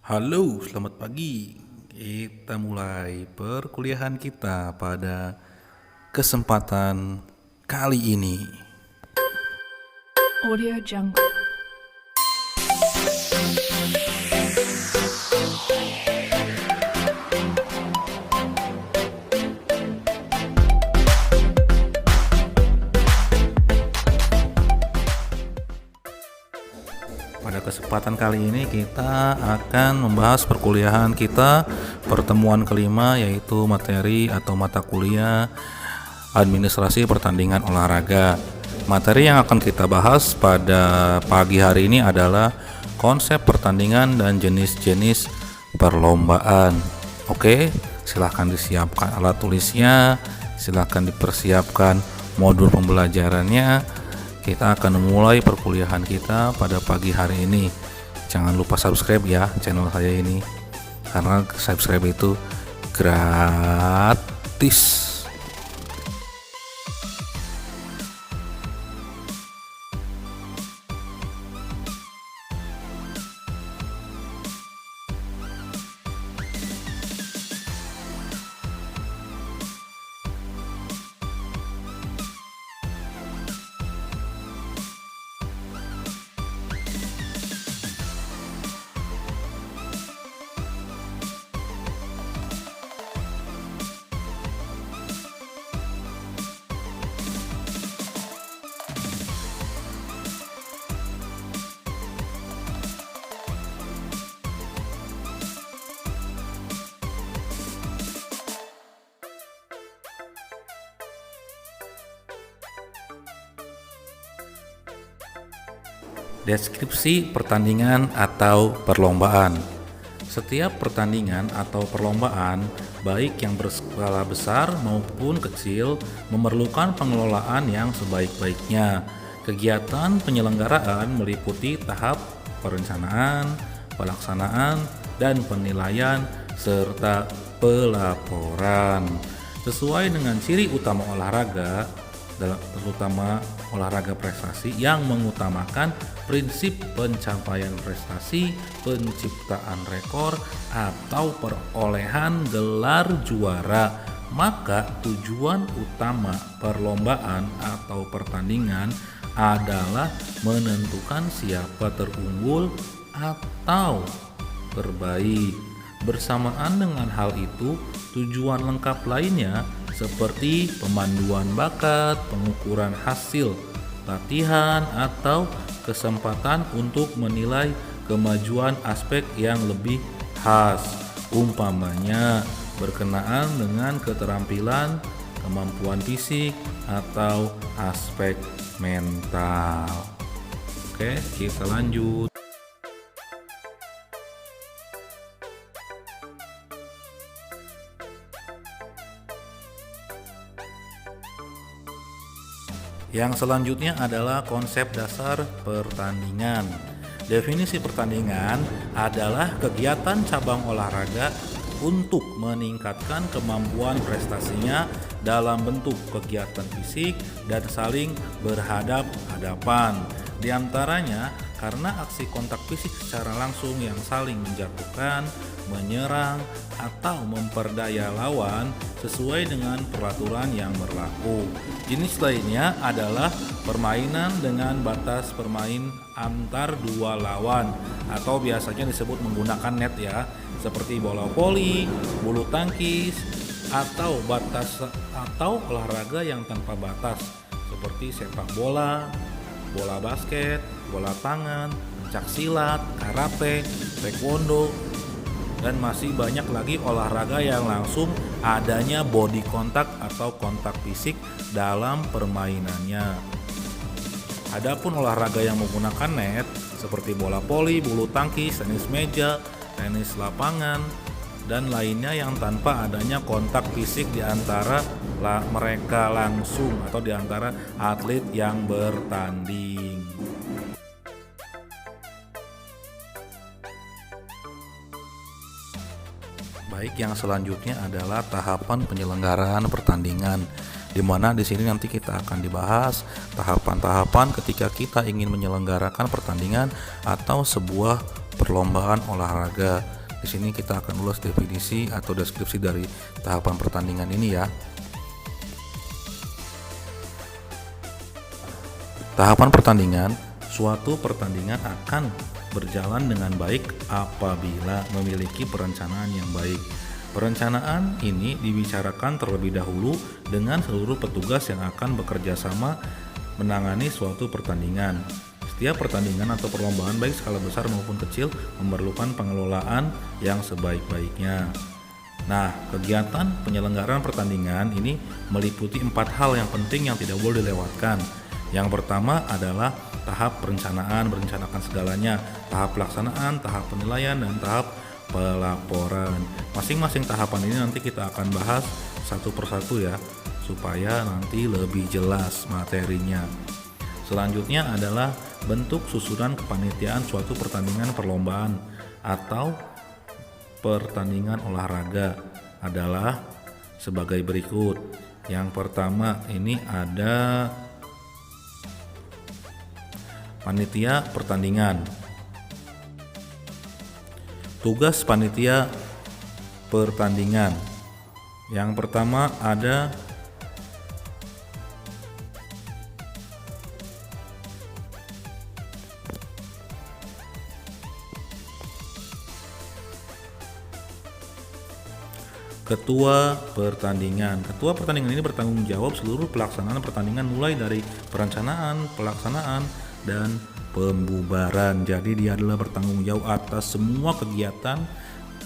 Halo, selamat pagi. Kita mulai perkuliahan kita pada kesempatan kali ini. Audio Jungle. Pada kesempatan kali ini kita akan membahas perkuliahan kita pertemuan kelima, yaitu materi atau mata kuliah administrasi pertandingan olahraga. Materi yang akan kita bahas pada pagi hari ini adalah konsep pertandingan dan jenis-jenis perlombaan. Oke, silahkan disiapkan alat tulisnya, silahkan dipersiapkan modul pembelajarannya. Kita akan memulai perkuliahan kita pada pagi hari ini. Jangan lupa subscribe ya channel saya ini, karena subscribe itu gratis. Deskripsi pertandingan atau perlombaan. Setiap pertandingan atau perlombaan, baik yang berskala besar maupun kecil, memerlukan pengelolaan yang sebaik-baiknya. Kegiatan penyelenggaraan meliputi tahap perencanaan, pelaksanaan, dan penilaian serta pelaporan. Sesuai dengan ciri utama olahraga, terutama olahraga prestasi yang mengutamakan prinsip pencapaian prestasi, penciptaan rekor, atau perolehan gelar juara, maka tujuan utama perlombaan atau pertandingan adalah menentukan siapa terunggul atau terbaik. Bersamaan dengan hal itu, tujuan lengkap lainnya seperti pemanduan bakat, pengukuran hasil latihan, atau kesempatan untuk menilai kemajuan aspek yang lebih khas, umpamanya berkenaan dengan keterampilan, kemampuan fisik, atau aspek mental. Oke, kita lanjut. Yang selanjutnya adalah konsep dasar pertandingan. Definisi pertandingan adalah kegiatan cabang olahraga untuk meningkatkan kemampuan prestasinya dalam bentuk kegiatan fisik dan saling berhadap-hadapan. Di antaranya karena aksi kontak fisik secara langsung yang saling menjatuhkan, menyerang, atau memperdaya lawan sesuai dengan peraturan yang berlaku. Jenis lainnya adalah permainan dengan batas permain antar dua lawan atau biasanya disebut menggunakan net ya, seperti bola voli, bulu tangkis, atau olahraga yang tanpa batas seperti sepak bola, bola basket, bola tangan, pencak silat, karate, taekwondo, dan masih banyak lagi olahraga yang langsung adanya body contact atau kontak fisik dalam permainannya. Adapun olahraga yang menggunakan net seperti bola voli, bulu tangkis, tenis meja, tenis lapangan, dan lainnya yang tanpa adanya kontak fisik di antara mereka langsung atau di antara atlet yang bertanding. Baik, yang selanjutnya adalah tahapan penyelenggaraan pertandingan, di mana di sini nanti kita akan dibahas tahapan-tahapan ketika kita ingin menyelenggarakan pertandingan atau sebuah perlombaan olahraga. Di sini kita akan ulas definisi atau deskripsi dari tahapan pertandingan ini ya. Tahapan pertandingan, suatu pertandingan akan berjalan dengan baik apabila memiliki perencanaan yang baik. Perencanaan ini dibicarakan terlebih dahulu dengan seluruh petugas yang akan bekerja sama menangani suatu pertandingan. Setiap pertandingan atau perlombaan baik skala besar maupun kecil memerlukan pengelolaan yang sebaik-baiknya. Nah, kegiatan penyelenggaraan pertandingan ini meliputi 4 hal yang penting yang tidak boleh dilewatkan. Yang pertama adalah tahap perencanaan, merencanakan segalanya, tahap pelaksanaan, tahap penilaian, dan tahap pelaporan. Masing-masing tahapan ini nanti kita akan bahas satu persatu ya, supaya nanti lebih jelas materinya. Selanjutnya adalah bentuk susunan kepanitiaan suatu pertandingan perlombaan atau pertandingan olahraga adalah sebagai berikut. Yang pertama ini ada panitia pertandingan. Tugas panitia pertandingan. Yang pertama ada ketua pertandingan. Ketua pertandingan ini bertanggung jawab seluruh pelaksanaan pertandingan mulai dari perencanaan, pelaksanaan, dan pembubaran. Jadi dia adalah bertanggung jawab atas semua kegiatan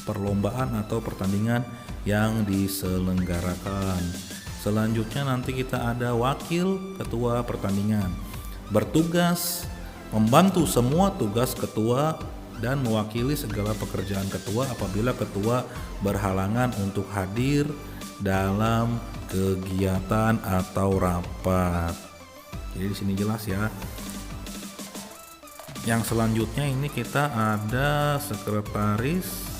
perlombaan atau pertandingan yang diselenggarakan. Selanjutnya nanti kita ada wakil ketua pertandingan. Bertugas membantu semua tugas ketua dan mewakili segala pekerjaan ketua apabila ketua berhalangan untuk hadir dalam kegiatan atau rapat. Jadi di sini jelas ya. Yang selanjutnya ini kita ada sekretaris.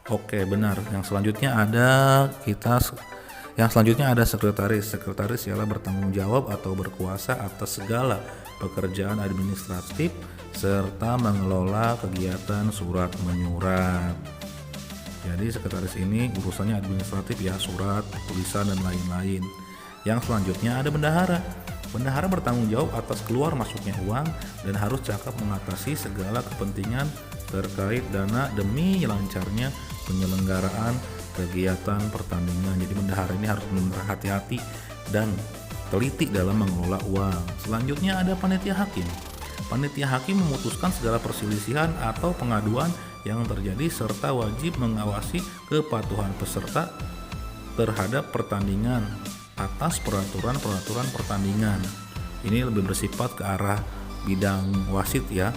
Oke, benar. Yang selanjutnya ada sekretaris. Sekretaris ialah bertanggung jawab atau berkuasa atas segala pekerjaan administratif serta mengelola kegiatan surat menyurat. Jadi sekretaris ini urusannya administratif ya, surat, tulisan, dan lain-lain. Yang selanjutnya ada bendahara. Bendahara bertanggung jawab atas keluar masuknya uang dan harus cakap mengatasi segala kepentingan terkait dana demi lancarnya penyelenggaraan kegiatan pertandingan. Jadi bendahara ini harus berhati-hati dan teliti dalam mengelola uang. Selanjutnya ada panitia hakim. Panitia hakim memutuskan segala perselisihan atau pengaduan yang terjadi serta wajib mengawasi kepatuhan peserta terhadap pertandingan atas peraturan-peraturan pertandingan. Ini lebih bersifat ke arah bidang wasit ya.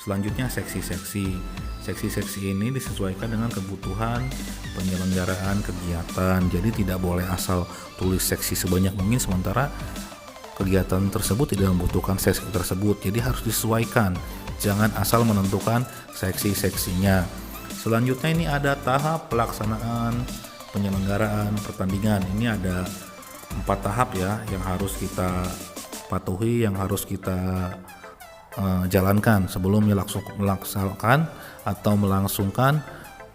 Selanjutnya seksi-seksi. Seksi-seksi ini disesuaikan dengan kebutuhan penyelenggaraan kegiatan. Jadi tidak boleh asal tulis seksi sebanyak mungkin sementara kegiatan tersebut tidak membutuhkan seksi tersebut. Jadi harus disesuaikan. Jangan asal menentukan seksi-seksinya. Selanjutnya ini ada tahap pelaksanaan penyelenggaraan pertandingan. Ini ada 4 tahap ya yang harus kita patuhi, yang harus kita jalankan sebelum melaksanakan atau melangsungkan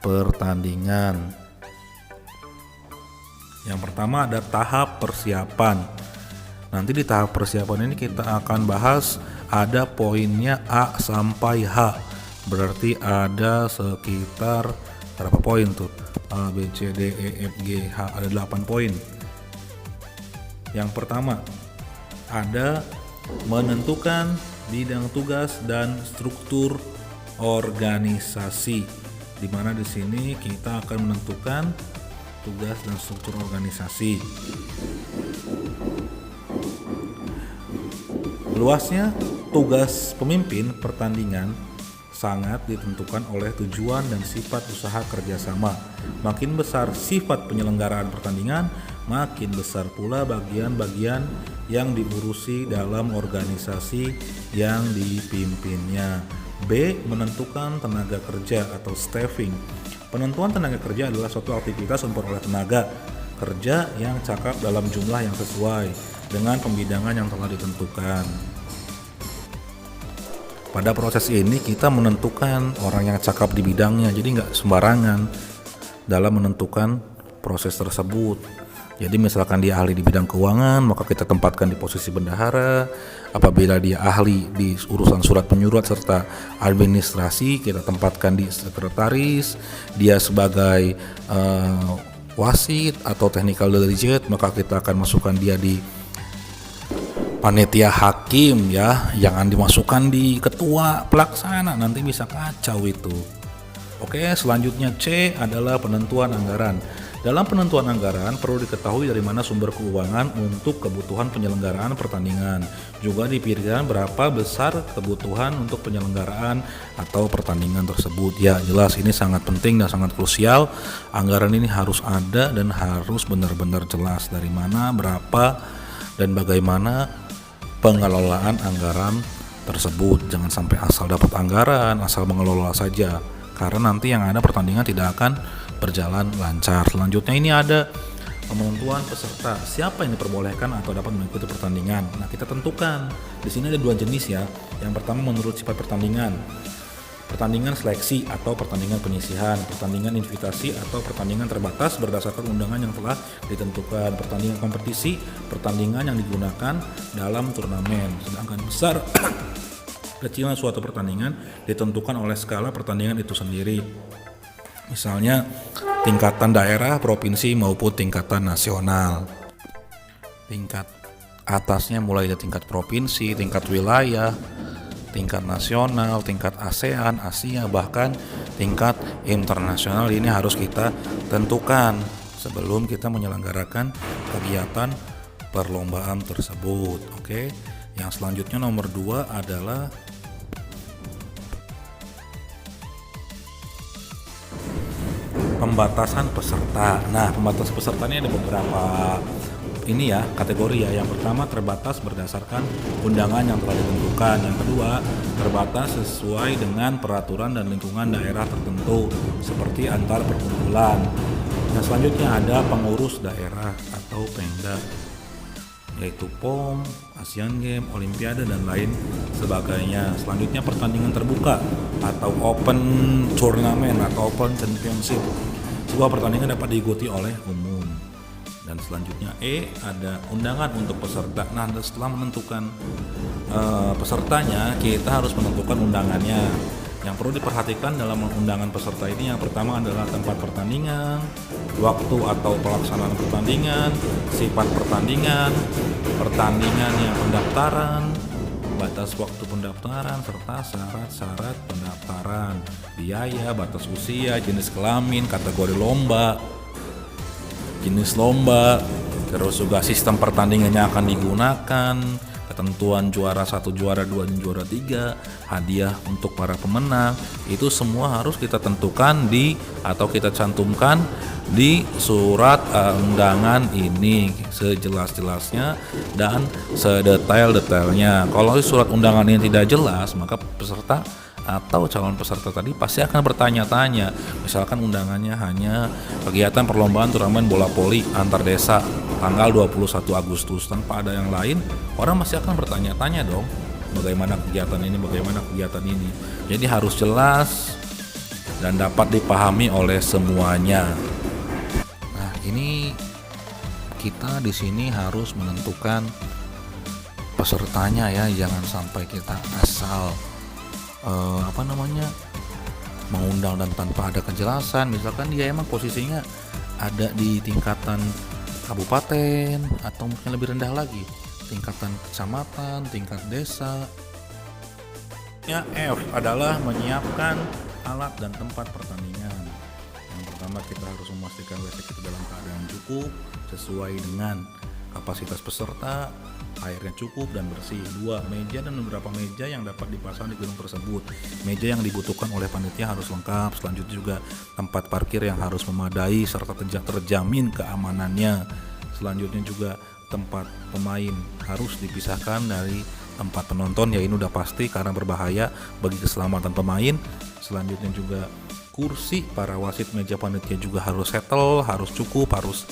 pertandingan. Yang pertama ada tahap persiapan. Nanti di tahap persiapan ini kita akan bahas ada poinnya A sampai H. Berarti ada sekitar berapa poin tuh? A, B, C, D, E, F, G, H, ada 8 poin. Yang pertama ada menentukan bidang tugas dan struktur organisasi, di mana di sini kita akan menentukan tugas dan struktur organisasi. Luasnya tugas pemimpin pertandingan sangat ditentukan oleh tujuan dan sifat usaha kerjasama. Makin besar sifat penyelenggaraan pertandingan, makin besar pula bagian-bagian yang diurusi dalam organisasi yang dipimpinnya. B. Menentukan tenaga kerja atau staffing. Penentuan tenaga kerja adalah suatu aktivitas memperoleh tenaga kerja yang cakap dalam jumlah yang sesuai dengan pembidangan yang telah ditentukan. Pada proses ini kita menentukan orang yang cakap di bidangnya, jadi nggak sembarangan dalam menentukan proses tersebut. Jadi misalkan dia ahli di bidang keuangan, maka kita tempatkan di posisi bendahara. Apabila dia ahli di urusan surat menyurat serta administrasi, kita tempatkan di sekretaris. Dia sebagai wasit atau technical delegate, maka kita akan masukkan dia di panitia hakim ya, jangan dimasukkan di ketua pelaksana, nanti bisa kacau itu. Oke, selanjutnya C adalah penentuan anggaran. Dalam penentuan anggaran perlu diketahui dari mana sumber keuangan untuk kebutuhan penyelenggaraan pertandingan. Juga dipikirkan berapa besar kebutuhan untuk penyelenggaraan atau pertandingan tersebut. Ya jelas ini sangat penting dan sangat krusial. Anggaran ini harus ada dan harus benar-benar jelas dari mana, berapa, dan bagaimana pengelolaan anggaran tersebut. Jangan sampai asal dapat anggaran, asal mengelola saja, karena nanti yang ada pertandingan tidak akan berjalan lancar. Selanjutnya ini ada penentuan peserta. Siapa yang diperbolehkan atau dapat mengikuti pertandingan? Nah, kita tentukan. Di sini ada dua jenis ya. Yang pertama menurut sifat pertandingan. Pertandingan seleksi atau pertandingan penyisihan, pertandingan invitasi atau pertandingan terbatas berdasarkan undangan yang telah ditentukan, pertandingan kompetisi, pertandingan yang digunakan dalam turnamen. Sedangkan besar kecilnya suatu pertandingan ditentukan oleh skala pertandingan itu sendiri. Misalnya tingkatan daerah, provinsi maupun tingkatan nasional. Tingkat atasnya mulai dari tingkat provinsi, tingkat wilayah, tingkat nasional, tingkat ASEAN, Asia, bahkan tingkat internasional. Ini harus kita tentukan sebelum kita menyelenggarakan kegiatan perlombaan tersebut. Oke. Yang selanjutnya nomor 2 adalah pembatasan peserta. Nah, pembatasan peserta ini ada beberapa kategori ya. Yang pertama terbatas berdasarkan undangan yang telah ditentukan. Yang kedua terbatas sesuai dengan peraturan dan lingkungan daerah tertentu seperti antar perkumpulan. Yang selanjutnya ada pengurus daerah atau Pemda, yaitu POM, Asian Games, Olimpiade dan lain sebagainya. Selanjutnya pertandingan terbuka atau open tournament atau open championship. Sebuah pertandingan dapat diikuti oleh umum. Dan selanjutnya E ada undangan untuk peserta. Nah, setelah menentukan pesertanya, kita harus menentukan undangannya. Yang perlu diperhatikan dalam undangan peserta ini yang pertama adalah tempat pertandingan, waktu atau pelaksanaan pertandingan, sifat pertandingan, pertandingannya pendaftaran, batas waktu pendaftaran, serta syarat-syarat pendaftaran, biaya, batas usia, jenis kelamin, kategori lomba, jenis lomba, terus juga sistem pertandingannya akan digunakan, ketentuan juara 1, juara 2, dan juara 3, hadiah untuk para pemenang. Itu semua harus kita tentukan atau kita cantumkan di surat undangan ini sejelas-jelasnya dan sedetail-detailnya. Kalau surat undangan ini tidak jelas, maka peserta atau calon peserta tadi pasti akan bertanya-tanya. Misalkan undangannya hanya kegiatan perlombaan turnamen bola voli antar desa tanggal 21 Agustus tanpa ada yang lain, orang masih akan bertanya-tanya dong, bagaimana kegiatan ini. Jadi harus jelas dan dapat dipahami oleh semuanya. Nah, ini kita di sini harus menentukan pesertanya ya, jangan sampai kita asal mengundang dan tanpa ada kejelasan. Misalkan dia emang posisinya ada di tingkatan kabupaten atau mungkin lebih rendah lagi, tingkatan kecamatan, tingkat desa. Ya, F adalah menyiapkan alat dan tempat pertandingan. Yang pertama kita harus memastikan WC kita dalam keadaan cukup sesuai dengan kapasitas peserta, airnya cukup dan bersih. 2. Meja dan beberapa meja yang dapat dipasang di gedung tersebut. Meja yang dibutuhkan oleh panitia harus lengkap. Selanjutnya juga tempat parkir yang harus memadai serta terjamin keamanannya. Selanjutnya juga tempat pemain harus dipisahkan dari tempat penonton, ya ini udah pasti karena berbahaya bagi keselamatan pemain. Selanjutnya juga kursi para wasit, meja panitia juga harus settle, harus cukup, harus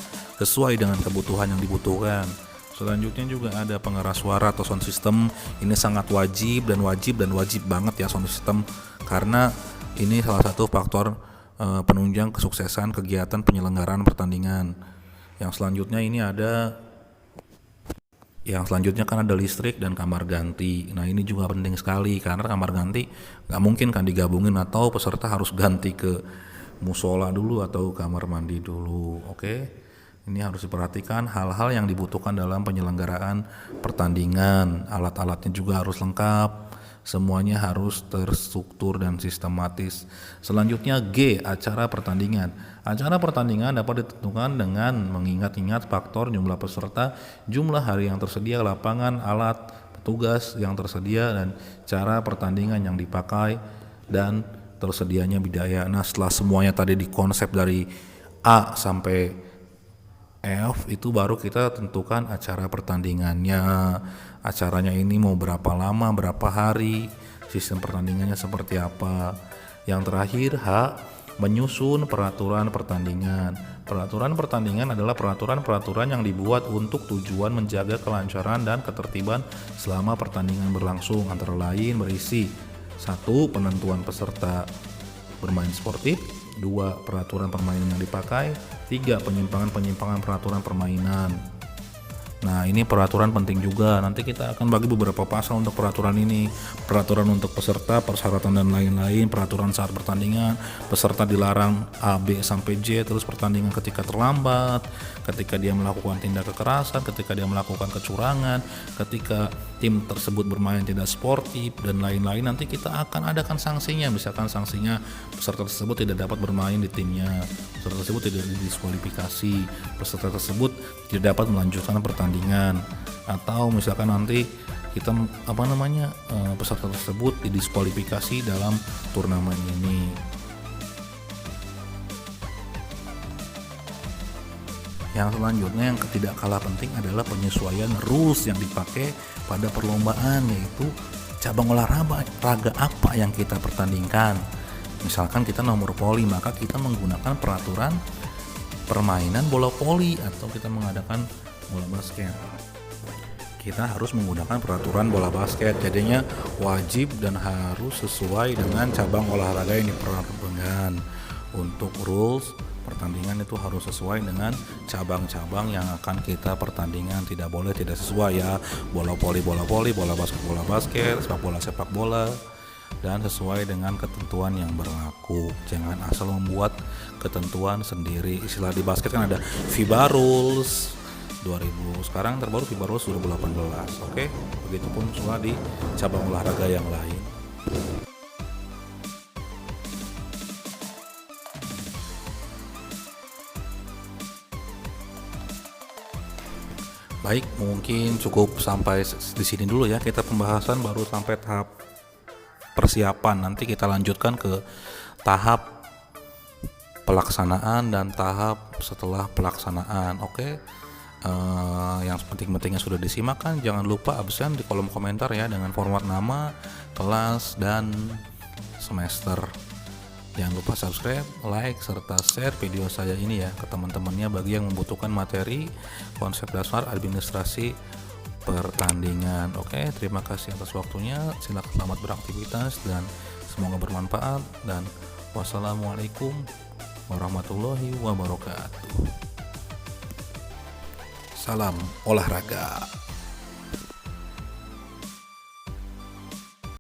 sesuai dengan kebutuhan yang dibutuhkan. Selanjutnya juga ada pengeras suara atau sound system. Ini sangat wajib banget ya sound system, karena ini salah satu faktor penunjang kesuksesan kegiatan penyelenggaraan pertandingan. Yang selanjutnya kan ada listrik dan kamar ganti. Nah ini juga penting sekali, karena kamar ganti nggak mungkin kan digabungin, atau peserta harus ganti ke musola dulu atau kamar mandi dulu. Oke, ini harus diperhatikan hal-hal yang dibutuhkan dalam penyelenggaraan pertandingan. Alat-alatnya juga harus lengkap, semuanya harus terstruktur dan sistematis. Selanjutnya G, acara pertandingan. Acara pertandingan dapat ditentukan dengan mengingat-ingat faktor jumlah peserta, jumlah hari yang tersedia, lapangan, alat, petugas yang tersedia, dan cara pertandingan yang dipakai, dan tersedianya biaya. Nah setelah semuanya tadi dikonsep dari A sampai F, itu baru kita tentukan acara pertandingannya. Acaranya ini mau berapa lama, berapa hari, sistem pertandingannya seperti apa. Yang terakhir H, menyusun peraturan pertandingan. Peraturan pertandingan adalah peraturan-peraturan yang dibuat untuk tujuan menjaga kelancaran dan ketertiban selama pertandingan berlangsung, antara lain berisi 1. Penentuan peserta bermain sportif. 2. Peraturan permainan yang dipakai. 3. Penyimpangan peraturan permainan. Nah ini peraturan penting juga, nanti kita akan bagi beberapa pasal untuk peraturan ini. Peraturan untuk peserta, persyaratan dan lain-lain, peraturan saat pertandingan, peserta dilarang A, B sampai J, terus pertandingan ketika terlambat, ketika dia melakukan tindak kekerasan, ketika dia melakukan kecurangan, ketika tim tersebut bermain tidak sportif, dan lain-lain. Nanti kita akan adakan sanksinya, misalkan sanksinya peserta tersebut tidak dapat bermain di timnya, peserta tersebut tidak didiskualifikasi, peserta tersebut tidak dapat melanjutkan pertandingan, atau misalkan nanti kita peserta tersebut didiskualifikasi dalam turnamen ini. Yang selanjutnya yang tidak kalah penting adalah penyesuaian rules yang dipakai pada perlombaan, yaitu cabang olahraga apa yang kita pertandingkan. Misalkan kita nomor voli, maka kita menggunakan peraturan permainan bola voli, atau kita mengadakan bola basket, kita harus menggunakan peraturan bola basket. Jadinya wajib dan harus sesuai dengan cabang olahraga yang dipertandingkan. Untuk rules pertandingan itu harus sesuai dengan cabang-cabang yang akan kita pertandingan. Tidak boleh tidak sesuai ya, bola voli, bola basket, sepak bola, dan sesuai dengan ketentuan yang berlaku. Jangan asal membuat ketentuan sendiri. Istilah di basket kan ada FIBA Rules 2000, sekarang terbaru FIBA Rules 2018. Oke, begitupun semua di cabang olahraga yang lain. Baik, mungkin cukup sampai di sini dulu ya. Kita pembahasan baru sampai tahap persiapan. Nanti kita lanjutkan ke tahap pelaksanaan dan tahap setelah pelaksanaan. Oke. Yang penting-pentingnya sudah disimak kan. Jangan lupa absen di kolom komentar ya, dengan format nama, kelas, dan semester. Jangan lupa subscribe, like, serta share video saya ini ya ke teman-temannya bagi yang membutuhkan materi konsep dasar administrasi pertandingan. Oke, terima kasih atas waktunya. Silakan selamat beraktivitas dan semoga bermanfaat, dan wassalamualaikum warahmatullahi wabarakatuh. Salam olahraga.